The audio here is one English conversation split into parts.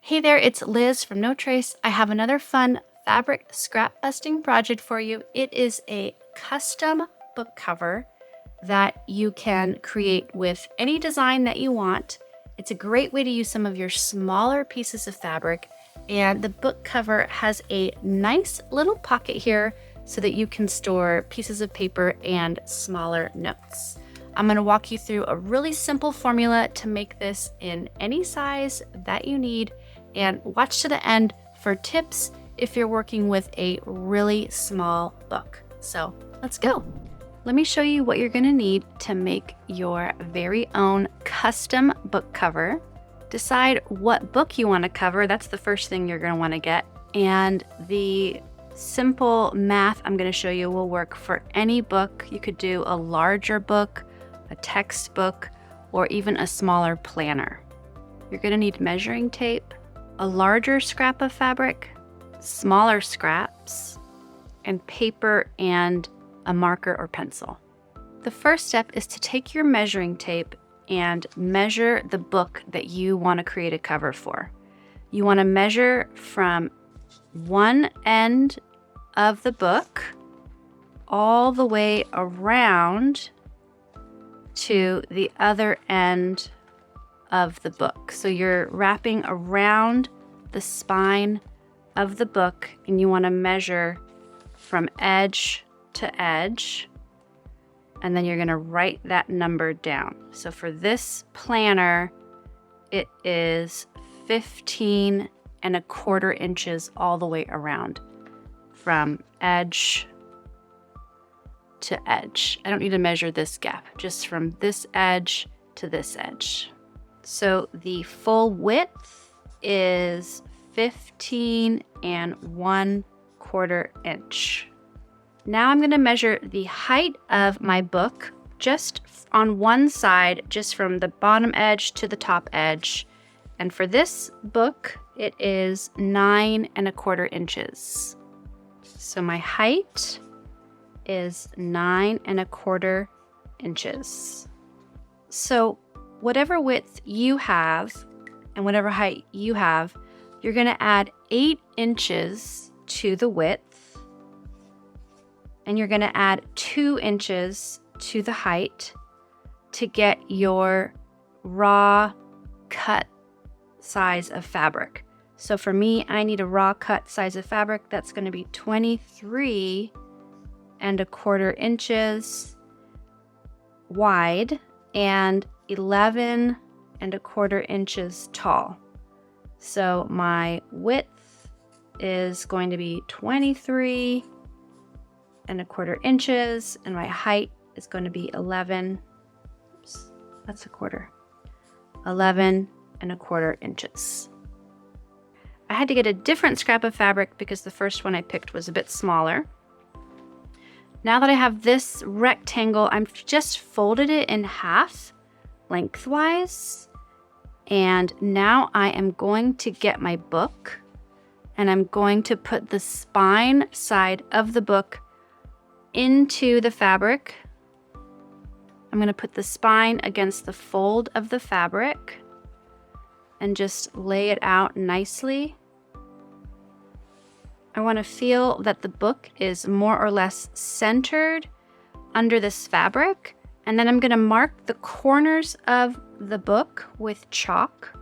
Hey there, it's Liz from No Trace. I have another fun fabric scrap busting project for you. It is a custom book cover that you can create with any design that you want. It's a great way to use some of your smaller pieces of fabric, and the book cover has a nice little pocket here so that you can store pieces of paper and smaller notes. I'm going to walk you through a really simple formula to make this in any size that you need, and watch to the end for tips if you're working with a really small book. So let's go. Let me show you what you're going to need to make your very own custom book cover. Decide what book you want to cover. That's the first thing you're going to want to get. And the simple math I'm going to show you will work for any book. You could do a larger book, a textbook, or even a smaller planner. You're going to need measuring tape, a larger scrap of fabric, smaller scraps, and paper and a marker or pencil. The first step is to take your measuring tape and measure the book that you want to create a cover for. You want to measure from one end of the book all the way around to the other end of the book. So you're wrapping around the spine of the book, and you want to measure from edge to edge, and then you're going to write that number down. So for this planner, it is 15¼ inches all the way around from edge to edge. I don't need to measure this gap, just from this edge to this edge. So the full width is 15¼ inch. Now I'm going to measure the height of my book just on one side, just from the bottom edge to the top edge. And for this book, it is 9¼ inches. So my height is 9¼ inches. So whatever width you have and whatever height you have, you're going to add 8 inches to the width, and you're going to add 2 inches to the height to get your raw cut size of fabric. So for me, I need a raw cut size of fabric that's going to be 23¼ inches wide and 11¼ inches tall. So my width is going to be 23¼ inches, and my height is going to be 11. Oops, that's a quarter. 11¼ inches. I had to get a different scrap of fabric because the first one I picked was a bit smaller. Now that I have this rectangle, I've just folded it in half lengthwise. And now I am going to get my book, and I'm going to put the spine side of the book into the fabric. I'm going to put the spine against the fold of the fabric and just lay it out nicely. I want to feel that the book is more or less centered under this fabric, and then I'm going to mark the corners of the book with chalk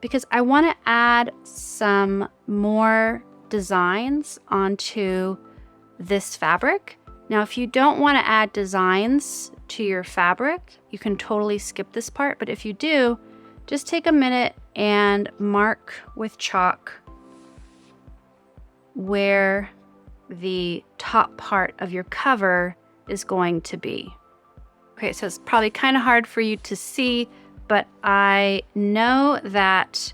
because I want to add some more designs onto this fabric. Now, if you don't want to add designs to your fabric, you can totally skip this part, but if you do, just take a minute and mark with chalk where the top part of your cover is going to be. Okay, so it's probably kind of hard for you to see, but I know that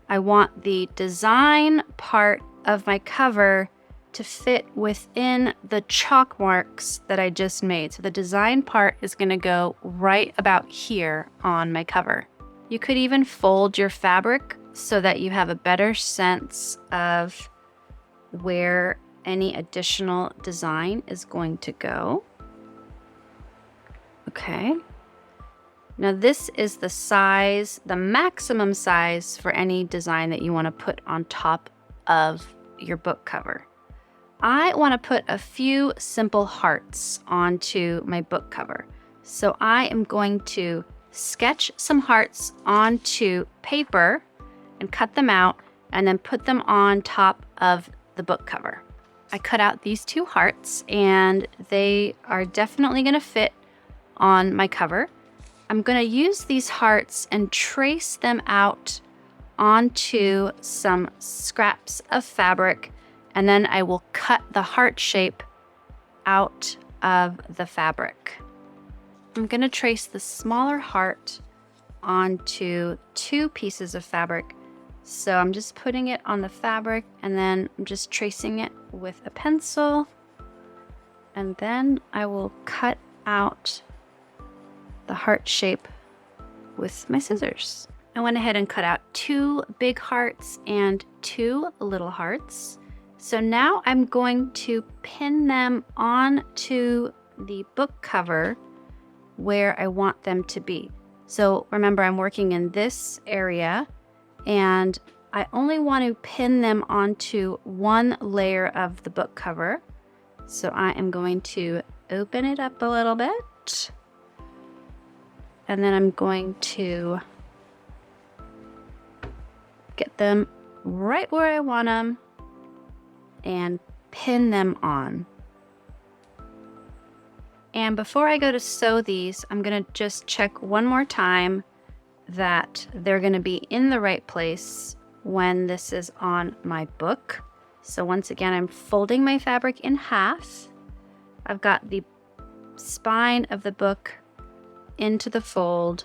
I want the design part of my cover to fit within the chalk marks that I just made. So the design part is going to go right about here on my cover. You could even fold your fabric so that you have a better sense of where any additional design is going to go. Okay. Now this is the size, the maximum size for any design that you want to put on top of your book cover. I want to put a few simple hearts onto my book cover. So I am going to sketch some hearts onto paper and cut them out and then put them on top of the book cover. I cut out these 2 hearts and they are definitely going to fit on my cover. I'm going to use these hearts and trace them out onto some scraps of fabric, and then I will cut the heart shape out of the fabric. I'm going to trace the smaller heart onto 2 pieces of fabric. So I'm just putting it on the fabric and then I'm just tracing it with a pencil, and then I will cut out the heart shape with my scissors. I went ahead and cut out 2 big hearts and 2 little hearts. So now I'm going to pin them onto the book cover where I want them to be. So remember, I'm working in this area and I only want to pin them onto 1 layer of the book cover. So I am going to open it up a little bit. And then I'm going to get them right where I want them and pin them on. And before I go to sew these, I'm going to just check one more time that they're going to be in the right place when this is on my book. So once again, I'm folding my fabric in half. I've got the spine of the book into the fold,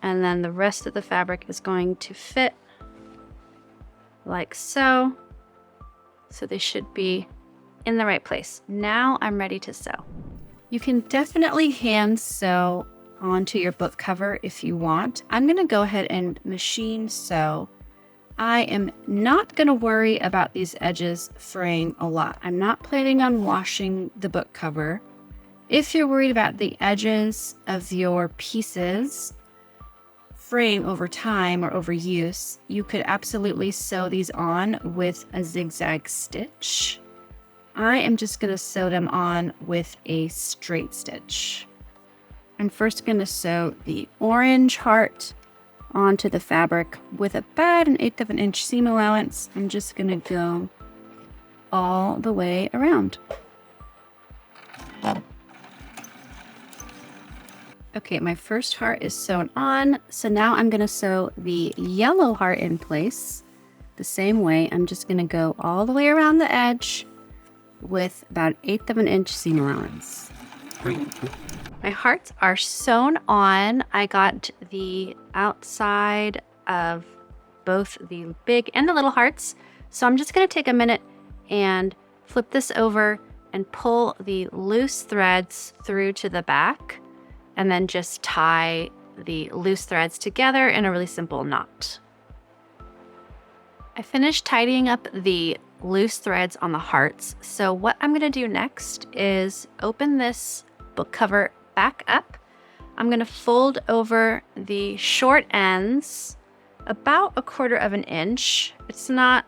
and then the rest of the fabric is going to fit like so. So they should be in the right place. Now I'm ready to sew. You can definitely hand sew onto your book cover if you want. I'm going to go ahead and machine sew. I am not going to worry about these edges fraying a lot. I'm not planning on washing the book cover. If you're worried about the edges of your pieces fraying over time or over use, you could absolutely sew these on with a zigzag stitch. I am just going to sew them on with a straight stitch. I'm first going to sew the orange heart onto the fabric with about 1/8 of an inch seam allowance. I'm just going to go all the way around. Okay, my first heart is sewn on. So now I'm going to sew the yellow heart in place the same way. I'm just going to go all the way around the edge with about 1/8 of an inch seam allowance. My hearts are sewn on. I got the outside of both the big and the little hearts. So I'm just going to take a minute and flip this over and pull the loose threads through to the back, and then just tie the loose threads together in a really simple knot. I finished tidying up the loose threads on the hearts. So what I'm going to do next is open this book cover back up. I'm going to fold over the short ends about 1/4 of an inch. It's not,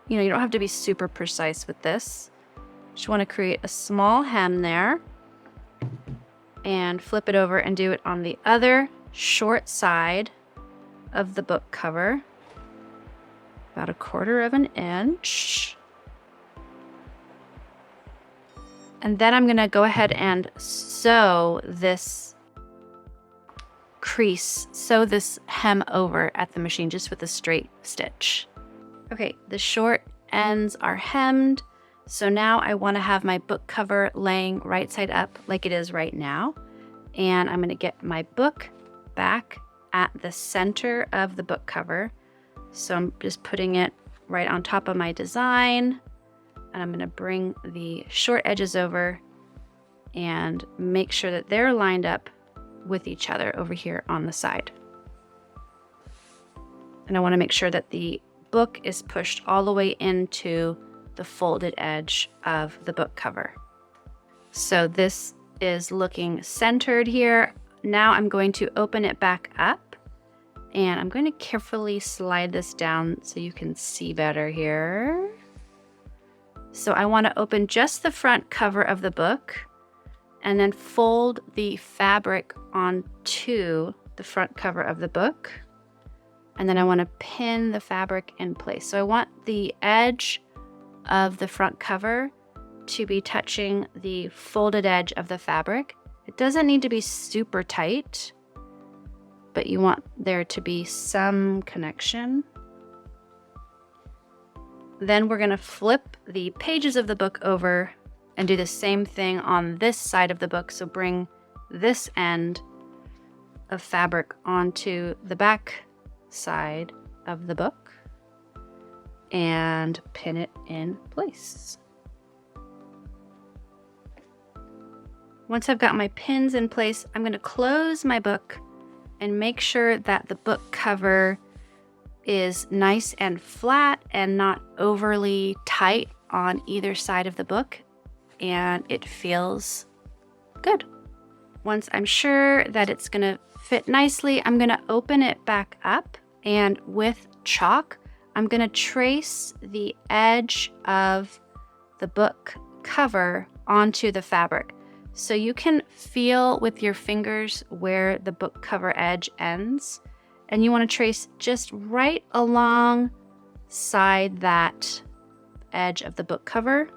you don't have to be super precise with this. Just want to create a small hem there and flip it over and do it on the other short side of the book cover, about 1/4 of an inch. And then I'm going to go ahead and sew this crease, sew this hem over at the machine just with a straight stitch. Okay, the short ends are hemmed. So now I want to have my book cover laying right side up like it is right now. And I'm going to get my book back at the center of the book cover. So I'm just putting it right on top of my design. And I'm going to bring the short edges over and make sure that they're lined up with each other over here on the side. And I want to make sure that the book is pushed all the way into the folded edge of the book cover. So this is looking centered here. now I'm going to open it back up, and I'm going to carefully slide this down so you can see better here. So I want to open just the front cover of the book and then fold the fabric onto the front cover of the book. And then I want to pin the fabric in place. So I want the edge of the front cover to be touching the folded edge of the fabric. It doesn't need to be super tight, but you want there to be some connection. Then we're going to flip the pages of the book over and do the same thing on this side of the book. So bring this end of fabric onto the back side of the book and pin it in place. Once I've got my pins in place, I'm going to close my book and make sure that the book cover is nice and flat and not overly tight on either side of the book, and it feels good. Once I'm sure that it's going to fit nicely, I'm going to open it back up, and with chalk, I'm going to trace the edge of the book cover onto the fabric. So you can feel with your fingers where the book cover edge ends, and you want to trace just right alongside that edge of the book cover.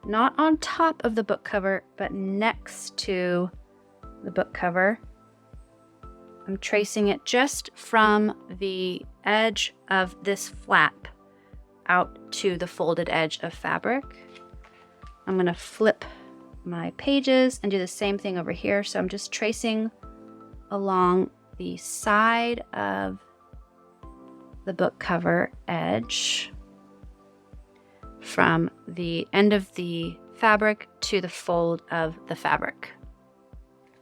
Not on top of the book cover, but next to the book cover. I'm tracing it just from the edge of this flap out to the folded edge of fabric. I'm going to flip my pages and do the same thing over here. So I'm just tracing along the side of the book cover edge from the end of the fabric to the fold of the fabric.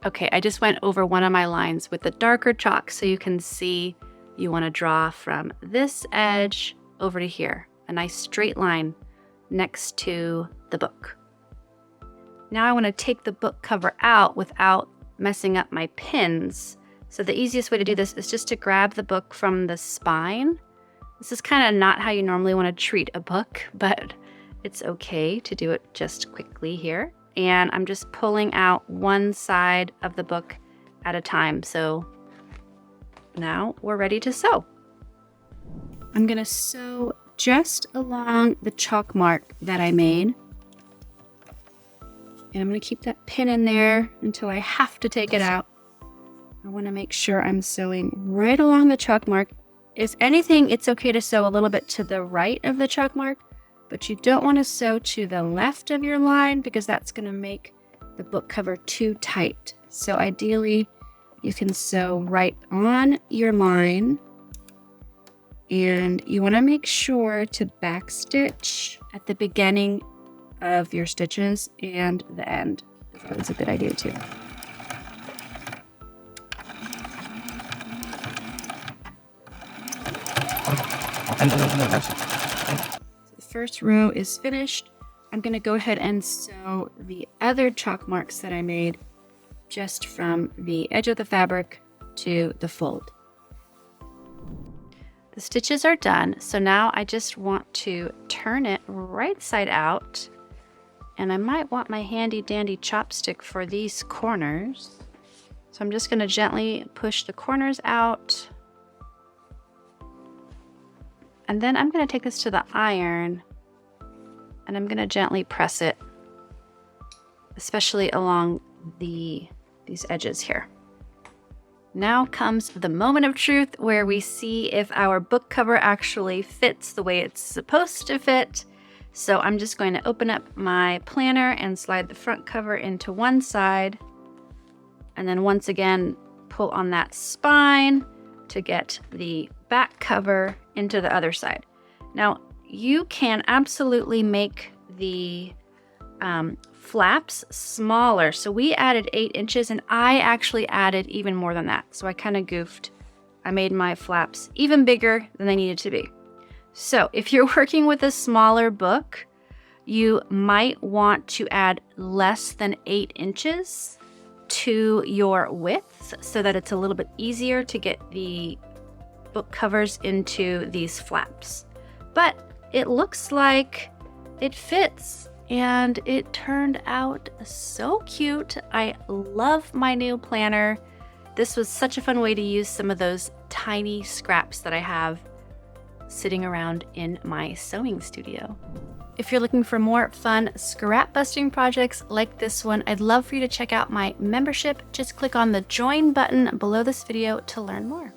Okay, I just went over one of my lines with the darker chalk so you can see you want to draw from this edge over to here, a nice straight line next to the book. Now I want to take the book cover out without messing up my pins. So the easiest way to do this is just to grab the book from the spine. This is kind of not how you normally want to treat a book, but it's okay to do it just quickly here. And I'm just pulling out one side of the book at a time. So now we're ready to sew. I'm going to sew just along the chalk mark that I made. And I'm going to keep that pin in there until I have to take it out. I want to make sure I'm sewing right along the chalk mark. If anything, it's okay to sew a little bit to the right of the chalk mark, but you don't want to sew to the left of your line because that's going to make the book cover too tight. So ideally, you can sew right on your line, and you want to make sure to backstitch at the beginning of your stitches and the end. That's a good idea too. The first row is finished. I'm going to go ahead and sew the other chalk marks that I made just from the edge of the fabric to the fold. The stitches are done, so now I just want to turn it right side out, and I might want my handy dandy chopstick for these corners. So I'm just going to gently push the corners out. And then I'm going to take this to the iron and I'm going to gently press it, especially along these edges here. Now comes the moment of truth where we see if our book cover actually fits the way it's supposed to fit. So I'm just going to open up my planner and slide the front cover into one side. And then once again, pull on that spine to get the back cover into the other side. Now, you can absolutely make the flaps smaller. So we added 8 inches and I actually added even more than that. So I kind of goofed. I made my flaps even bigger than they needed to be. So if you're working with a smaller book, you might want to add less than 8 inches to your width so that it's a little bit easier to get the book covers into these flaps. But it looks like it fits, and it turned out so cute. I love my new planner. This was such a fun way to use some of those tiny scraps that I have sitting around in my sewing studio. If you're looking for more fun scrap busting projects like this one, I'd love for you to check out my membership. Just click on the join button below this video to learn more.